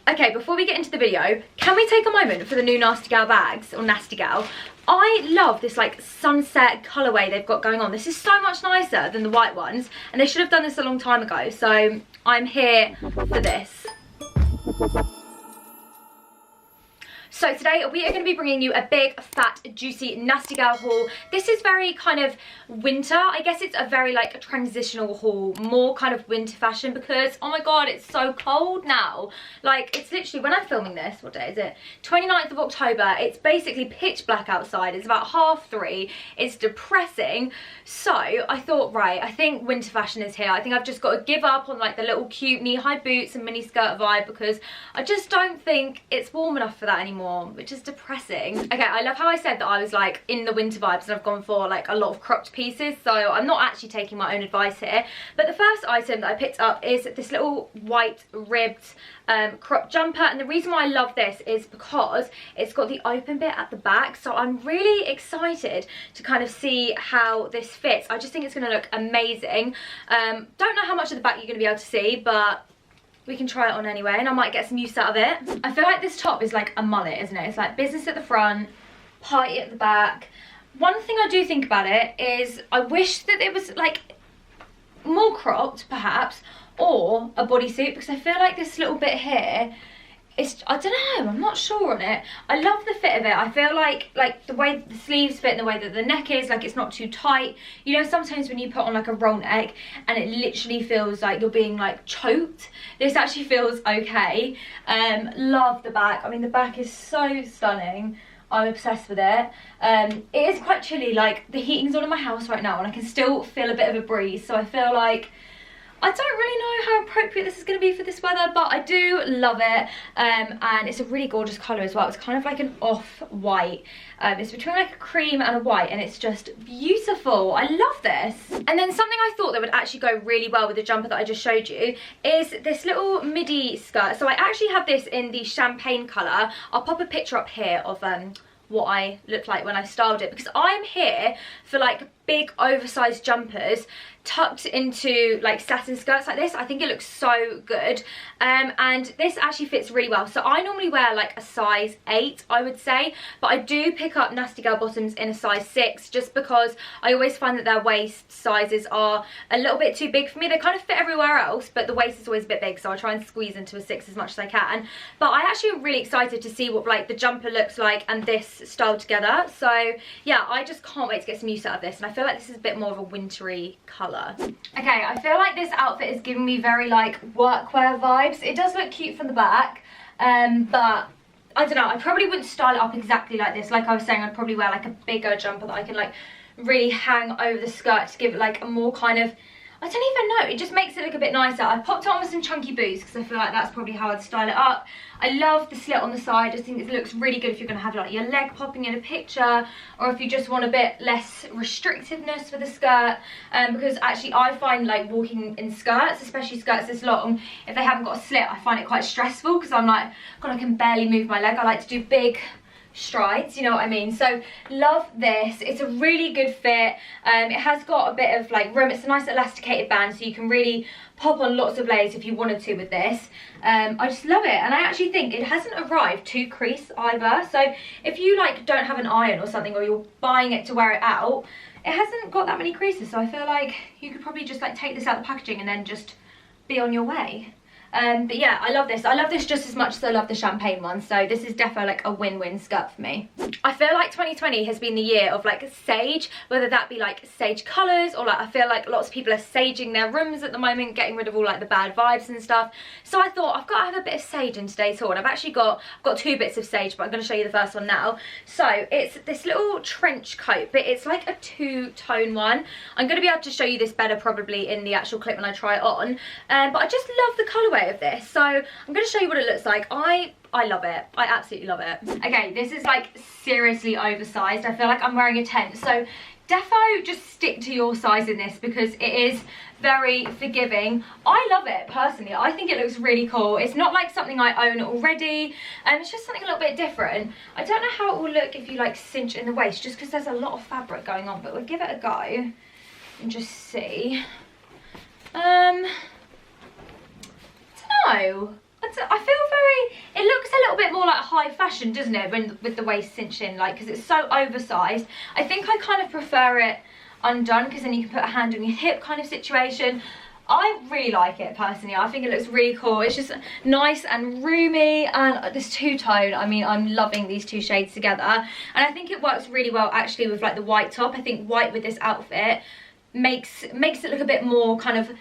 Okay, before we get into the video, can we take a moment for the new Nasty Gal bags, or Nasty Gal? I love this like sunset colourway they've got going on. This is so much nicer than the white ones, and they should have done this a long time ago, so I'm here for this. So today we are going to be bringing you a big, fat, juicy Nasty Gal haul. This is very kind of winter. I guess it's a very like transitional haul, more kind of winter fashion because, oh my god, it's so cold now. Like, it's literally, when I'm filming this, what day is it? 29th of October. It's basically pitch black outside. It's about 3:30. It's depressing. So I thought, right, I think winter fashion is here. I think I've just got to give up on like the little cute knee-high boots and mini skirt vibe because I just don't think it's warm enough for that anymore, which is depressing. Okay, I love how I said that I was like in the winter vibes and I've gone for like a lot of cropped pieces, so I'm not actually taking my own advice here. But the first item that I picked up is this little white ribbed crop jumper, and the reason why I love this is because it's got the open bit at the back, so I'm really excited to kind of see how this fits. I just think it's going to look amazing. Don't know how much of the back you're going to be able to see, but we can try it on anyway, and I might get some use out of it. I feel like this top is like a mullet, isn't it? It's like business at the front, party at the back. One thing I do think about it is I wish that it was like more cropped perhaps, or a bodysuit, because I feel like this little bit here, it's, I don't know, I'm not sure on it. I love the fit of it. I feel like the way the sleeves fit and the way that the neck is, like it's not too tight. You know, sometimes when you put on like a roll neck and it literally feels like you're being like choked, this actually feels okay. Love the back. I mean, the back is so stunning. I'm obsessed with it. It is quite chilly, like the heating's on in my house right now and I can still feel a bit of a breeze, so I feel like I don't really know how appropriate this is going to be for this weather, but I do love it. And it's a really gorgeous colour as well. It's kind of like an off-white. It's between like a cream and a white, and it's just beautiful. I love this. And then something I thought that would actually go really well with the jumper that I just showed you is this little midi skirt. So I actually have this in the champagne colour. I'll pop a picture up here of what I looked like when I styled it, because I'm here for like big oversized jumpers tucked into like satin skirts like this. I think it looks so good, and this actually fits really well. So I normally wear like a size 8, I would say, but I do pick up Nasty Gal bottoms in a size 6 just because I always find that their waist sizes are a little bit too big for me. They kind of fit everywhere else, but the waist is always a bit big, so I try and squeeze into a 6 as much as I can. But I actually am really excited to see what like the jumper looks like and this styled together. So yeah, I just can't wait to get some use out of this, and I feel like this is a bit more of a wintry colour. Okay, I feel like this outfit is giving me very like workwear vibes. It does look cute from the back, but I don't know, I probably wouldn't style it up exactly like this. Like I was saying, I'd probably wear like a bigger jumper that I can like really hang over the skirt to give it like a more kind of, I don't even know, it just makes it look a bit nicer. I popped it on with some chunky boots because I feel like that's probably how I'd style it up. I love the slit on the side. I think it looks really good if you're going to have like your leg popping in a picture, or if you just want a bit less restrictiveness with the skirt, because actually I find like walking in skirts, especially skirts this long, if they haven't got a slit, I find it quite stressful because I'm like, God, I can barely move my leg. I like to do big strides, you know what I mean? So love this. It's a really good fit. It has got a bit of like room. It's a nice elasticated band, so you can really pop on lots of layers if you wanted to with this. I just love it, and I actually think it hasn't arrived to crease either, so if you like don't have an iron or something, or you're buying it to wear it out, it hasn't got that many creases, so I feel like you could probably just like take this out of the packaging and then just be on your way. But yeah, I love this. I love this just as much as I love the champagne one, so this is definitely like a win-win skirt for me. I feel like 2020 has been the year of like sage, whether that be like sage colours, or like I feel like lots of people are saging their rooms at the moment, getting rid of all like the bad vibes and stuff. So I thought I've got to have a bit of sage in today's haul, and I've actually got 2 bits of sage, but I'm going to show you the first one now. So it's this little trench coat, but it's like a 2-tone one. I'm going to be able to show you this better probably in the actual clip when I try it on, but I just love the colourway of this, so I'm going to show you what it looks like. I love it. I absolutely love it. Okay, this is like seriously oversized. I feel like I'm wearing a tent, so defo just stick to your size in this because it is very forgiving. I love it personally. I think it looks really cool. It's not like something I own already, and it's just something a little bit different. I don't know how it will look if you like cinch in the waist, just because there's a lot of fabric going on, but we'll give it a go and just see. I don't know. I feel very, high fashion, doesn't it, when with the waist cinching, like, because it's so oversized. I think I kind of prefer it undone, because then you can put a hand on your hip kind of situation. I really like it personally. I think it looks really cool. It's just nice and roomy, and this two-tone, I mean, I'm loving these two shades together, and I think it works really well actually with like the white top. I think white with this outfit makes it look a bit more kind of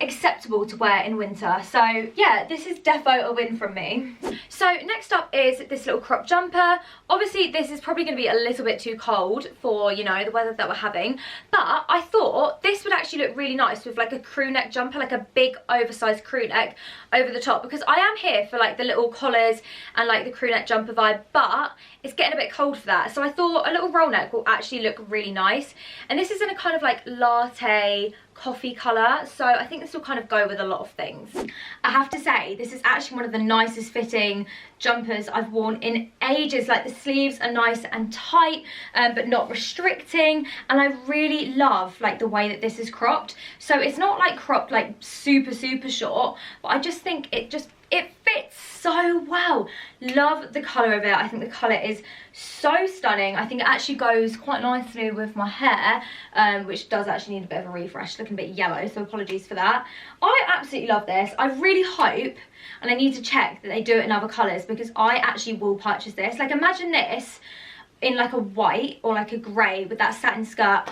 acceptable to wear in winter. So yeah, this is defo a win from me. So next up is this little crop jumper. Obviously this is probably going to be a little bit too cold for, you know, the weather that we're having, but I thought this would actually look really nice with like a crew neck jumper, like a big oversized crew neck over the top, because I am here for like the little collars and like the crew neck jumper vibe, but it's getting a bit cold for that. So I thought a little roll neck will actually look really nice, and this is in a kind of like latte coffee colour, so I think this will kind of go with a lot of things. I have to say, this is actually one of the nicest fitting jumpers I've worn in ages. Like, the sleeves are nice and tight, but not restricting, and I really love like the way that this is cropped. So it's not like cropped like super short, but I just think it fits so well. Love the colour of it. I think the colour is so stunning. I think it actually goes quite nicely with my hair, which does actually need a bit of a refresh, looking a bit yellow, so apologies for that. I absolutely love this. I really hope, and I need to check that they do it in other colours, because I actually will purchase this. Like, imagine this in like a white or like a grey with that satin skirt.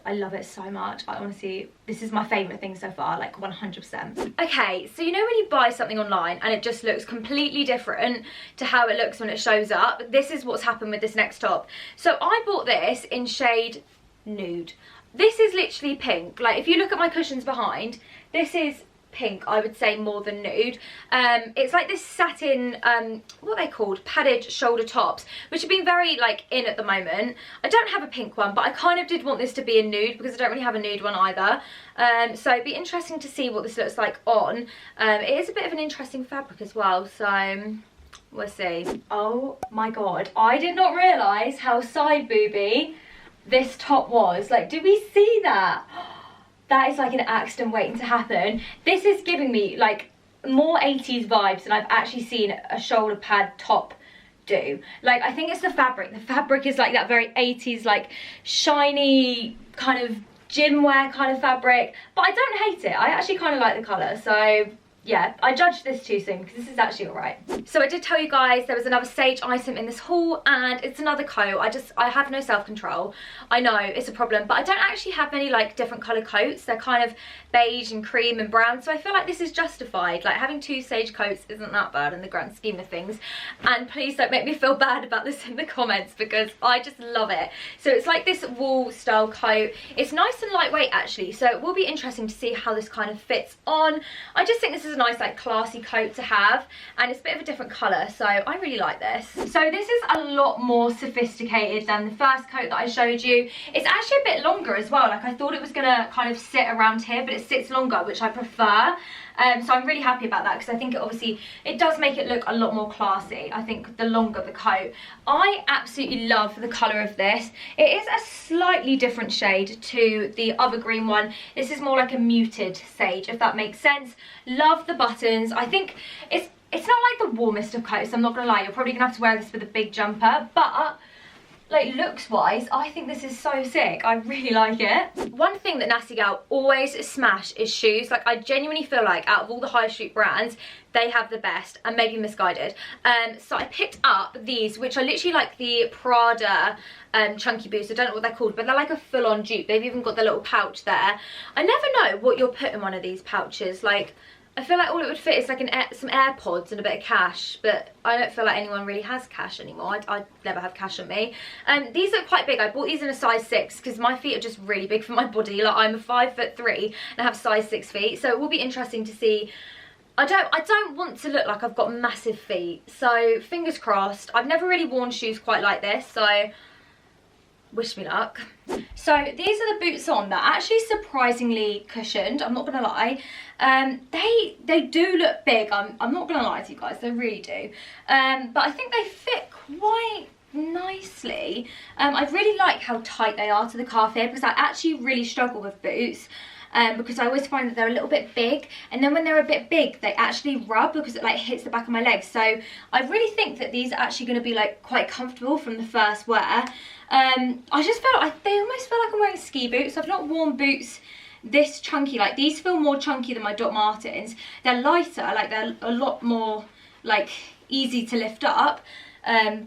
I love it so much. I honestly, this is my favourite thing so far, like 100%. Okay, so you know when you buy something online and it just looks completely different to how it looks when it shows up? This is what's happened with this next top. So I bought this in shade nude. This is literally pink. Like, if you look at my cushions behind, this is pink, I would say, more than nude. It's like this satin, what are they called, padded shoulder tops, which have been very like in at the moment. I don't have a pink one, but I kind of did want this to be a nude, because I don't really have a nude one either. So it'd be interesting to see what this looks like on. It is a bit of an interesting fabric as well, so we'll see. Oh my god, I did not realise how side booby this top was. Like, did we see that? That is like an accident waiting to happen. This is giving me like more 80s vibes than I've actually seen a shoulder pad top do. Like, I think it's the fabric. The fabric is like that very 80s, like shiny kind of gym wear kind of fabric. But I don't hate it. I actually kind of like the colour. So yeah, I judged this too soon, because this is actually alright. So I did tell you guys there was another Sage item in this haul, and it's another coat. I have no self-control. I know it's a problem, but I don't actually have many like different colour coats. They're kind of beige and cream and brown, so I feel like this is justified. Like, having two Sage coats isn't that bad in the grand scheme of things. And please don't make me feel bad about this in the comments, because I just love it. So it's like this wool style coat. It's nice and lightweight actually, so it will be interesting to see how this kind of fits on. I just think this is a nice like classy coat to have, and it's a bit of a different colour, so I really like this. So this is a lot more sophisticated than the first coat that I showed you. It's actually a bit longer as well. Like, I thought it was gonna kind of sit around here, but it sits longer, which I prefer. So I'm really happy about that, because I think it does make it look a lot more classy. I think the longer the coat. I absolutely love the colour of this. It is a slightly different shade to the other green one. This is more like a muted sage, if that makes sense. Love the buttons. I think it's not like the warmest of coats, I'm not gonna lie. You're probably gonna have to wear this with a big jumper, but like, looks wise, I think this is so sick. I really like it. One thing that Nasty Gal always smash is shoes. Like, I genuinely feel like out of all the high street brands, they have the best, and maybe misguided. So I picked up these, which are literally like the Prada chunky boots. I don't know what they're called, but they're like a full-on dupe. They've even got the little pouch there. I never know what you'll put in one of these pouches. Like, I feel like all it would fit is like some AirPods and a bit of cash, but I don't feel like anyone really has cash anymore. I never have cash on me. These are quite big. I bought these in a size 6 because my feet are just really big for my body. Like, I'm a 5'3" and I have size 6 feet, so it will be interesting to see. I don't want to look like I've got massive feet, so fingers crossed. I've never really worn shoes quite like this, so wish me luck. So these are the boots on. They're actually surprisingly cushioned, I'm not gonna lie. They do look big, I'm not gonna lie to you guys, they really do. But I think they fit quite nicely. I really like how tight they are to the calf here, because I actually really struggle with boots. because I always find that they're a little bit big, and then when they're a bit big they actually rub because it like hits the back of my legs. So I really think that these are actually going to be like quite comfortable from the first wear. I just feel like they almost feel like I'm wearing ski boots. I've not worn boots this chunky. Like, these feel more chunky than my Doc Martens. They're lighter, like they're a lot more like easy to lift up,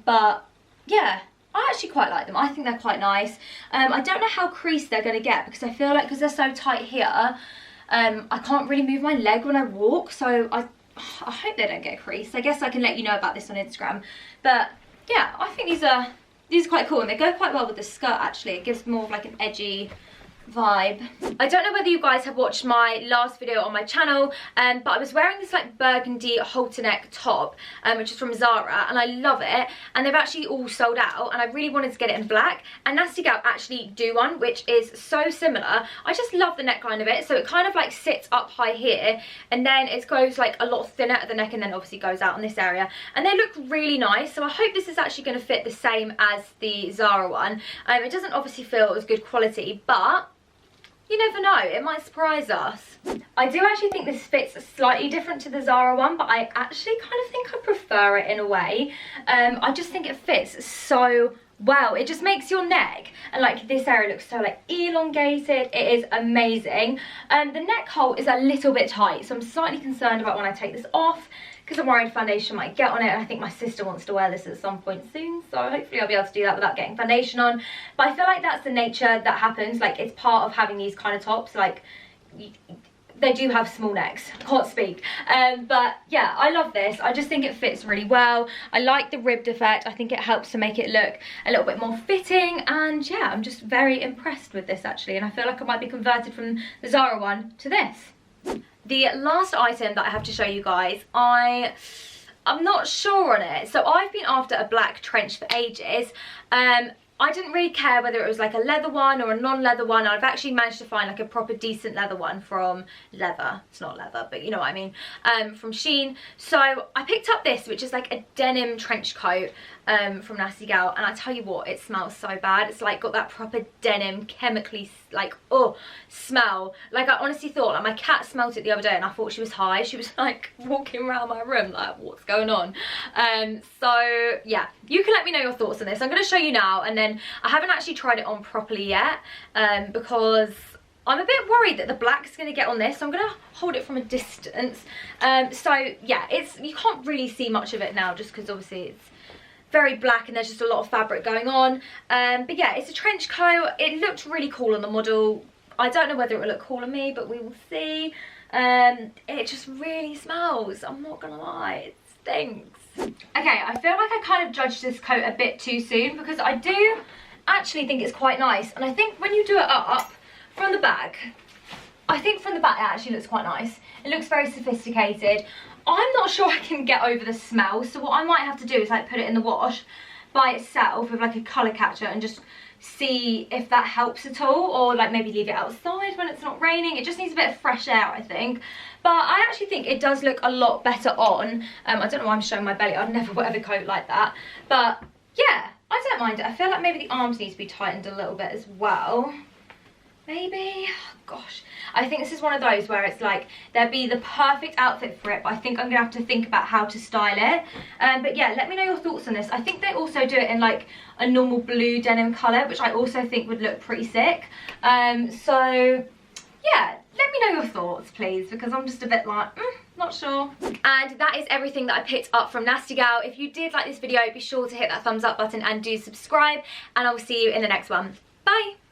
but yeah, I actually quite like them. I think they're quite nice. I don't know how creased they're going to get because I feel like because they're so tight here, I can't really move my leg when I walk, so I hope they don't get creased. I guess I can let you know about this on Instagram. But yeah, I think these are quite cool, and they go quite well with the skirt actually. It gives more of like an edgy vibe. I don't know whether you guys have watched my last video on my channel, but I was wearing this like burgundy halter neck top, which is from Zara, and I love it, and they've actually all sold out, and I really wanted to get it in black, and Nasty Gal actually do one which is so similar. I just love the neckline of it, so it kind of like sits up high here, and then it goes like a lot thinner at the neck, and then obviously goes out in this area, and they look really nice. So I hope this is actually going to fit the same as the Zara one. It doesn't obviously feel as good quality, but you never know, it might surprise us. I do actually think this fits slightly different to the Zara one, but I actually kind of think I prefer it in a way. I just think it fits so well. It just makes your neck and like this area look so like elongated. It is amazing. The neck hole is a little bit tight, so I'm slightly concerned about when I take this off, because I'm worried foundation might get on it, and I think my sister wants to wear this at some point soon, so hopefully I'll be able to do that without getting foundation on. But I feel like that's the nature that happens, like it's part of having these kind of tops, like they do have small necks, can't speak. But yeah, I love this. I just think it fits really well. I like the ribbed effect. I think it helps to make it look a little bit more fitting, and yeah, I'm just very impressed with this actually, and I feel like I might be converted from the Zara one to this. The last item that I have to show you guys, I'm not sure on it. So I've been after a black trench for ages. I didn't really care whether it was like a leather one or a non-leather one. I've actually managed to find like a proper decent leather one from leather. It's not leather, but you know what I mean. From Shein. So I picked up this, which is like a denim trench coat from Nasty Gal, and I tell you what, it smells so bad. It's like got that proper denim chemically like smell. Like I honestly thought, like my cat smelled it the other day and I thought she was high. She was like walking around my room like, what's going on? So yeah, you can let me know your thoughts on this. I'm going to show you now, and then I haven't actually tried it on properly yet, because I'm a bit worried that the black's going to get on this, so I'm going to hold it from a distance. So yeah, you can't really see much of it now just because obviously it's very black and there's just a lot of fabric going on. But yeah, it's a trench coat. It looked really cool on the model. I don't know whether it will look cool on me, but we will see. It just really smells, I'm not gonna lie, it stinks. Okay, I feel like I kind of judged this coat a bit too soon, because I do actually think it's quite nice, and I think when you do it up from the back, I think from the back it actually looks quite nice. It looks very sophisticated. I'm not sure I can get over the smell, so what I might have to do is like put it in the wash by itself with like a colour catcher and just see if that helps at all, or like maybe leave it outside when it's not raining. It just needs a bit of fresh air, I think. But I actually think it does look a lot better on. I don't know why I'm showing my belly. I'd never wear a coat like that. But yeah, I don't mind it. I feel like maybe the arms need to be tightened a little bit as well. Maybe, oh, gosh, I think this is one of those where it's like there'd be the perfect outfit for it, but I think I'm gonna have to think about how to style it. But yeah, let me know your thoughts on this. I think they also do it in like a normal blue denim colour, which I also think would look pretty sick. So yeah, let me know your thoughts please, because I'm just a bit like not sure. And that is everything that I picked up from Nasty Gal. If you did like this video, be sure to hit that thumbs up button and do subscribe, and I will see you in the next one. Bye.